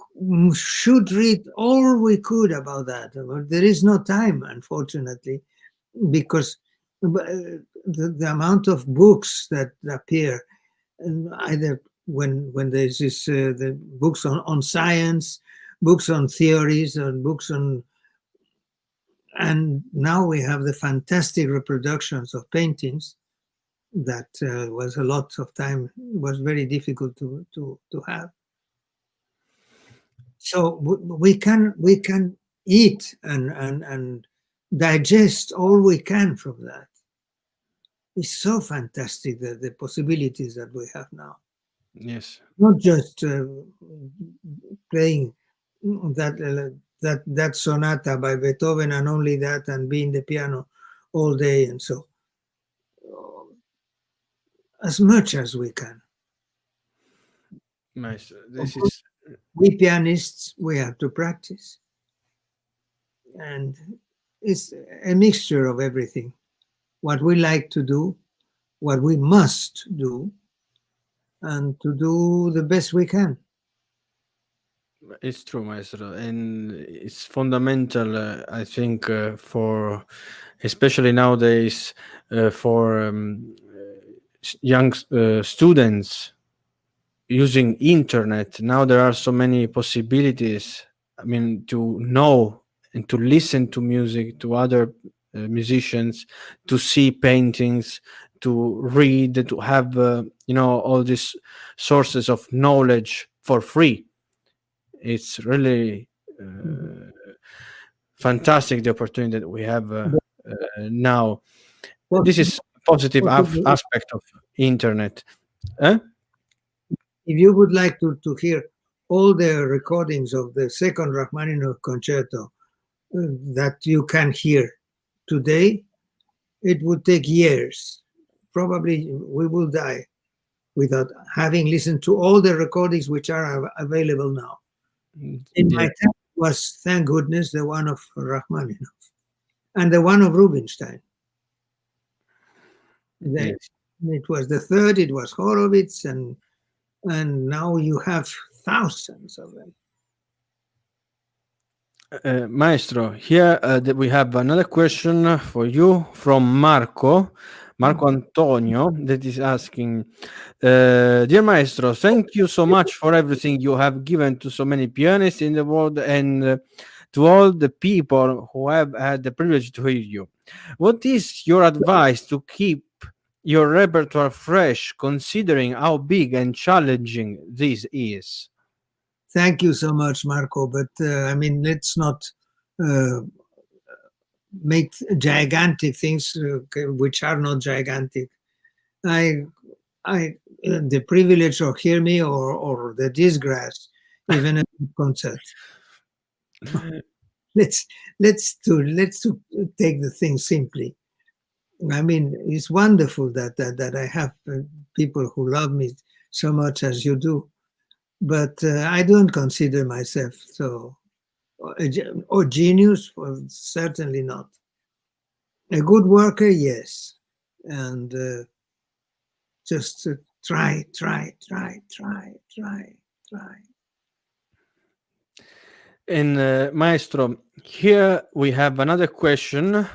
should read all we could about that. But there is no time, unfortunately, because the amount of books that appear, either when there's this the books on science, books on theories, and books on, and now we have the fantastic reproductions of paintings that was a lot of time, was very difficult to have. So we can eat and digest all we can from that. It's so fantastic, the possibilities that we have now. Yes. Not just playing that sonata by Beethoven and only that, and being the piano all day, and so as much as we can. Nice. This is. We pianists, we have to practice, and it's a mixture of everything. What we like to do, what we must do, and to do the best we can. It's true, Maestro, and it's fundamental, I think, for especially nowadays for young students using internet. Now there are so many possibilities. I mean, to know and to listen to music, to other musicians, to see paintings, to read, to have all these sources of knowledge for free. It's really fantastic, the opportunity that we have now. This is positive aspect of internet. If you would like to hear all the recordings of the second Rachmaninoff concerto that you can hear today, it would take years. Probably we will die without having listened to all the recordings which are available now. In my time was, thank goodness, the one of Rachmaninoff and the one of Rubinstein. It was the third, it was Horowitz, and now you have thousands of them. Maestro, here we have another question for you from Marco Antonio, that is asking, dear Maestro, thank you so much for everything you have given to so many pianists in the world and to all the people who have had the privilege to hear you. What is your advice to keep your repertoire fresh, considering how big and challenging this is? Thank you so much, Marco. But I mean, let's not make gigantic things which are not gigantic. The privilege of hear me or the disgrace, even a concert. Let's take the thing simply. I mean, it's wonderful that I have people who love me so much as you do, but I don't consider myself so or genius. Well, certainly not. A good worker, yes, and just try. And Maestro, here we have another question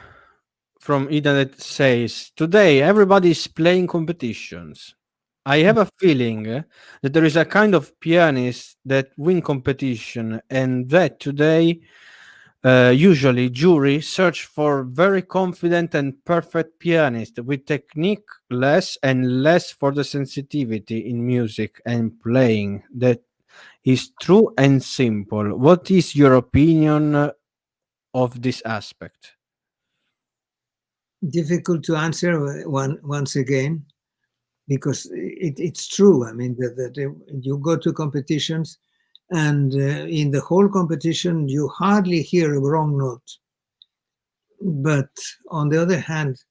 from Ida that says, today everybody is playing competitions. I have a feeling that there is a kind of pianist that win competition, and that today usually jury search for very confident and perfect pianist with technique less and less for the sensitivity in music and playing. That is true and simple. What is your opinion of this aspect? Difficult to answer once again, because it's true. I mean, that you go to competitions, and in the whole competition, you hardly hear a wrong note. But on the other hand,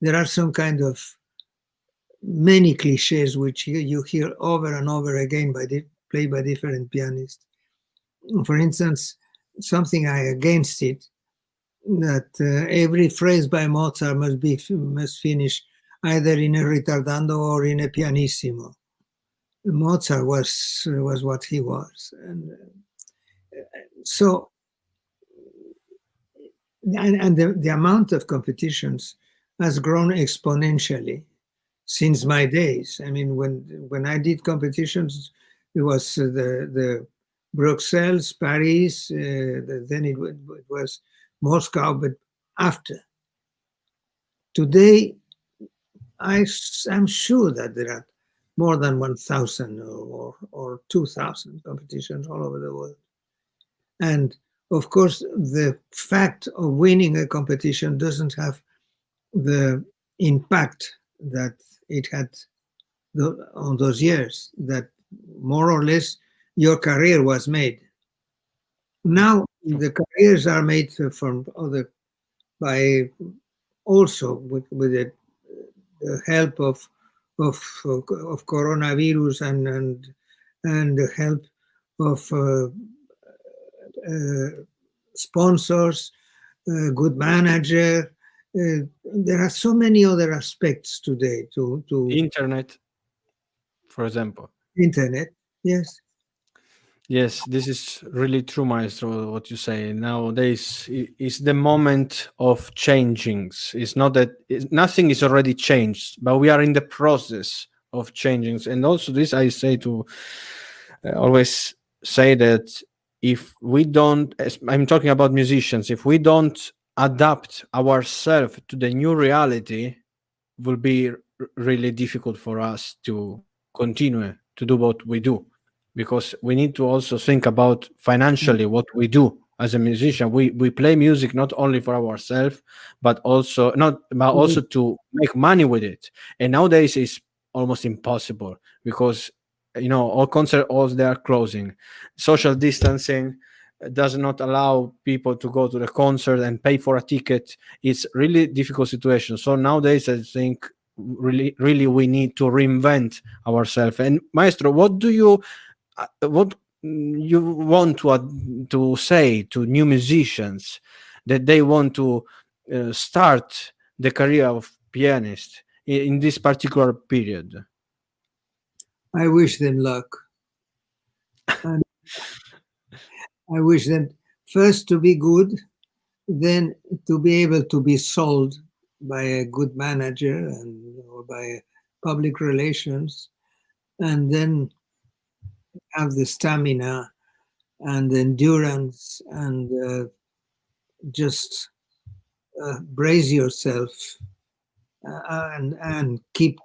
there are some kind of many cliches which you hear over and over again played by different pianists. For instance, something against it, that every phrase by Mozart must finish either in a ritardando or in a pianissimo. Mozart was what he was, and so the amount of competitions has grown exponentially since my days. I mean, when I did competitions, it was the Bruxelles, Paris, then it was Moscow, but after. Today, I'm sure that there are more than 1,000 or 2,000 competitions all over the world. And of course, the fact of winning a competition doesn't have the impact that it had on those years, that more or less your career was made. Now the careers are made by also with the help of coronavirus and the help of sponsors, good manager. There are so many other aspects today to internet, for example. Internet, yes. Yes, this is really true, Maestro, what you say. Nowadays is the moment of changings. It's not that nothing is already changed, but we are in the process of changings. And also this, I say to always say that if we don't, I'm talking about musicians, if we don't adapt ourselves to the new reality, it will be really difficult for us to continue to do what we do. because we need to also think about financially what we do as a musician. We play music not only for ourselves, but also not but also to make money with it. And nowadays it's almost impossible because all concert halls, they are closing. Social distancing does not allow people to go to the concert and pay for a ticket. It's really difficult situation. So nowadays I think really we need to reinvent ourselves. And Maestro, what you want to say to new musicians that they want to start the career of pianist in this particular period? I wish them luck. And I wish them first to be good, then to be able to be sold by a good manager or by public relations, and then have the stamina and the endurance and just brace yourself and keep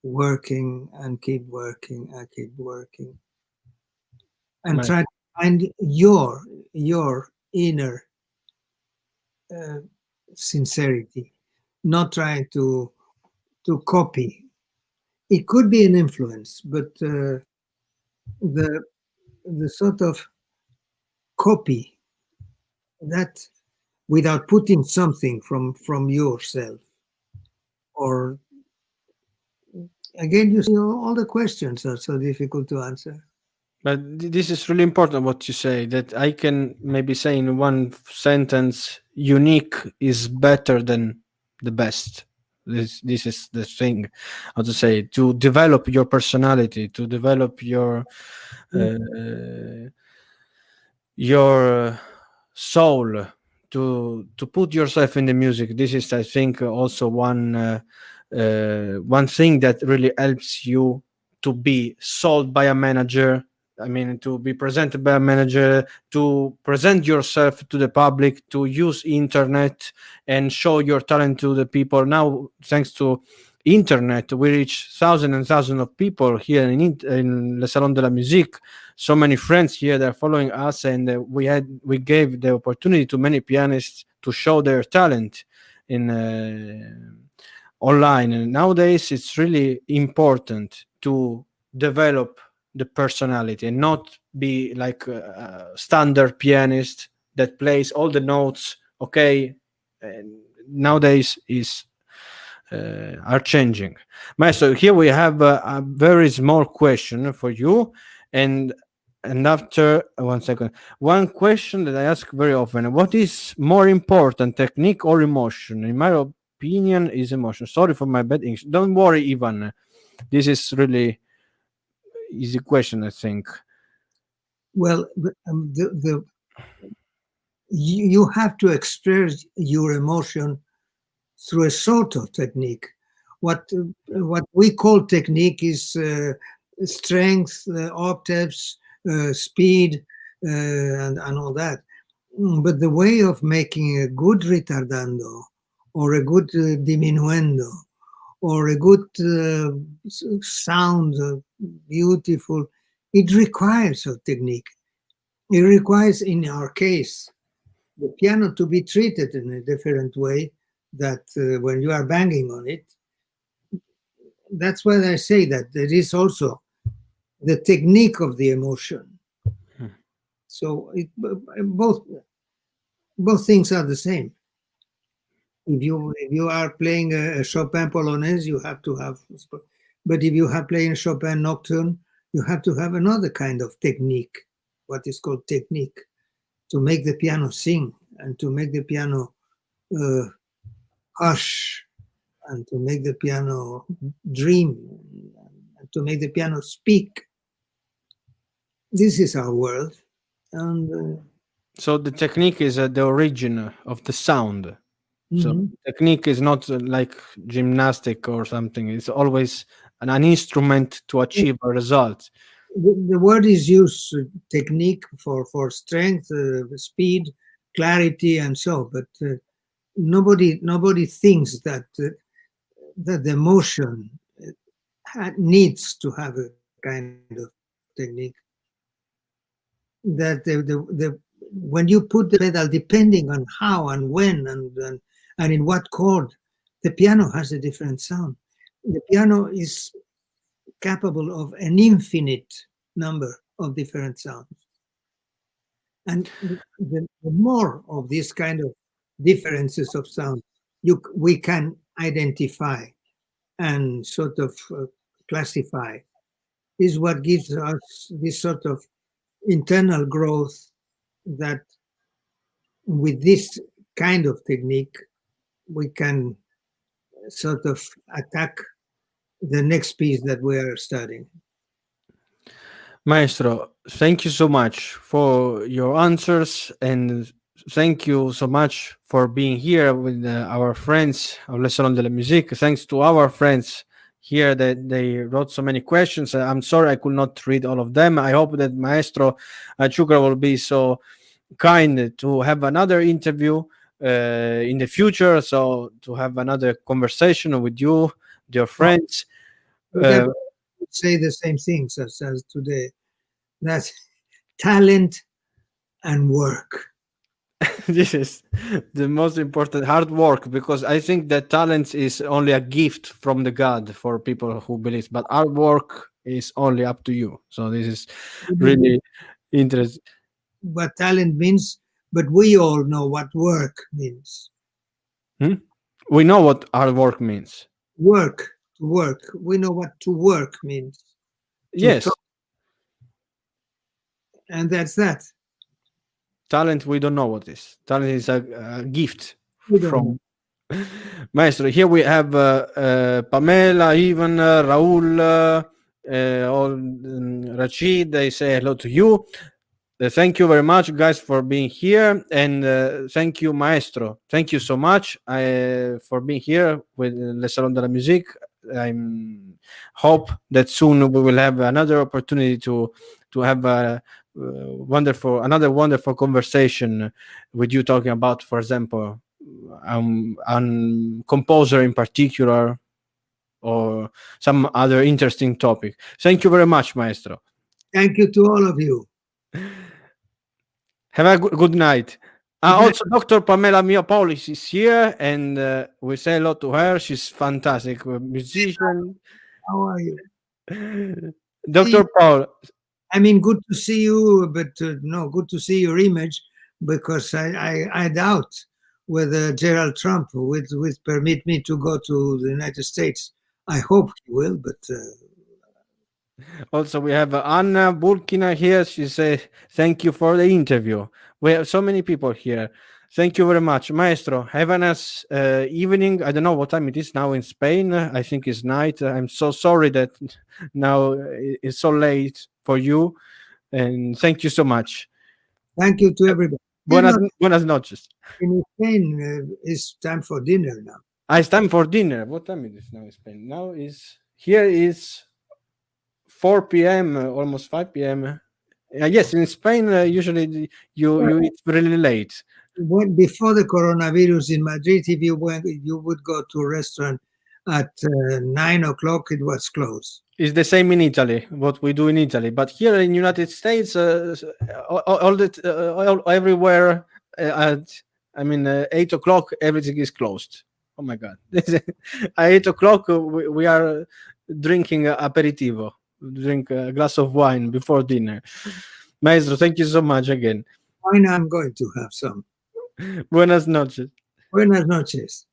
working and keep working and keep working and Right. try to find your inner sincerity, not trying to copy. It could be an influence, but the sort of copy that without putting something from yourself. Or again, you see, all the questions are so difficult to answer. But this is really important what you say, that I can maybe say in one sentence, unique is better than the best. This is the thing, how to say, to develop your personality, to develop your soul, to put yourself in the music. This is, I think, also one thing that really helps you to be sold by a manager. I mean, to be presented by a manager, to present yourself to the public, to use internet and show your talent to the people. Now, thanks to internet, we reach thousands and thousands of people here in Le Salon de la Musique. So many friends here that are following us, and we gave the opportunity to many pianists to show their talent in online. And nowadays it's really important to develop the personality and not be like a standard pianist that plays all the notes. Okay, and nowadays is are changing. Maestro, here we have a very small question for you, and after 1 second, one question that I ask very often: what is more important, technique or emotion? In my opinion, is emotion. Sorry for my bad English. Don't worry, Ivan. This is really easy question, I think. Well, you have to express your emotion through a sort of technique. What we call technique is strength, octaves, speed, and all that. But the way of making a good ritardando or a good diminuendo or a good sound, beautiful, it requires a technique. It requires, in our case, the piano to be treated in a different way that when you are banging on it. That's why I say that there is also the technique of the emotion. So both things are the same. If you are playing a Chopin Polonaise, you have to have. But if you are playing Chopin Nocturne, you have to have another kind of technique, what is called technique, to make the piano sing and to make the piano hush and to make the piano dream and to make the piano speak. This is our world. And so the technique is the origin of the sound. So technique is not like gymnastic or something. It's always an instrument to achieve a result. The word is used, technique, for strength, speed, clarity, and so. But nobody thinks that that the emotion needs to have a kind of technique. that when you put the pedal, depending on how and when and in what chord, the piano has a different sound. The piano is capable of an infinite number of different sounds. And the more of this kind of differences of sound we can identify and sort of classify is what gives us this sort of internal growth that with this kind of technique we can sort of attack the next piece that we are studying. Maestro, thank you so much for your answers, and thank you so much for being here with our friends of Le Salon de la Musique. Thanks to our friends here that they wrote so many questions. I'm sorry I could not read all of them. I hope that Maestro Achúcarro will be so kind to have another interview in the future, so to have another conversation with you, your friends. Say the same things as today. That's talent and work. This is the most important, hard work, because I think that talent is only a gift from the God for people who believe, but hard work is only up to you. So this is really interesting. What talent means, but we all know what work means. We know what hard work means. Work. We know what to work means. Yes. And that's that. Talent, we don't know what is. Talent is a gift from Maestro. Here we have Pamela, Ivan, Raul, Rachid. They say hello to you. Thank you very much, guys, for being here, and thank you, Maestro. Thank you so much for being here with Le Salon de la Musique. I hope that soon we will have another opportunity to have another wonderful conversation with you, talking about, for example, composer in particular, or some other interesting topic. Thank you very much, Maestro. Thank you to all of you. Have a good night. Also, Dr. Pamela Miopoulos is here, and we say hello to her. She's fantastic musician. How are you? Dr. Paul. I mean, good to see you, but no, good to see your image, because I doubt whether Gerald Trump would permit me to go to the United States. I hope he will, but... Also, we have Anna Burkina here. She says, thank you for the interview. We have so many people here. Thank you very much. Maestro, have a nice evening. I don't know what time it is now in Spain. I think it's night. I'm so sorry that now it's so late for you. And thank you so much. Thank you to everybody. Buenas noches. In Spain, it's time for dinner now. It's time for dinner. What time is it now in Spain? Now here is 4 p.m., almost 5 p.m. Yes, in Spain, usually you eat really late. Before the coronavirus in Madrid, if you would go to a restaurant at 9 o'clock, it was closed. It's the same in Italy, what we do in Italy. But here in United States, everywhere at 8 o'clock, everything is closed. Oh my God. At 8 o'clock, we are drinking aperitivo. Drink a glass of wine before dinner. Maestro, thank you so much again. Wine, I'm going to have some. Buenas noches. Buenas noches.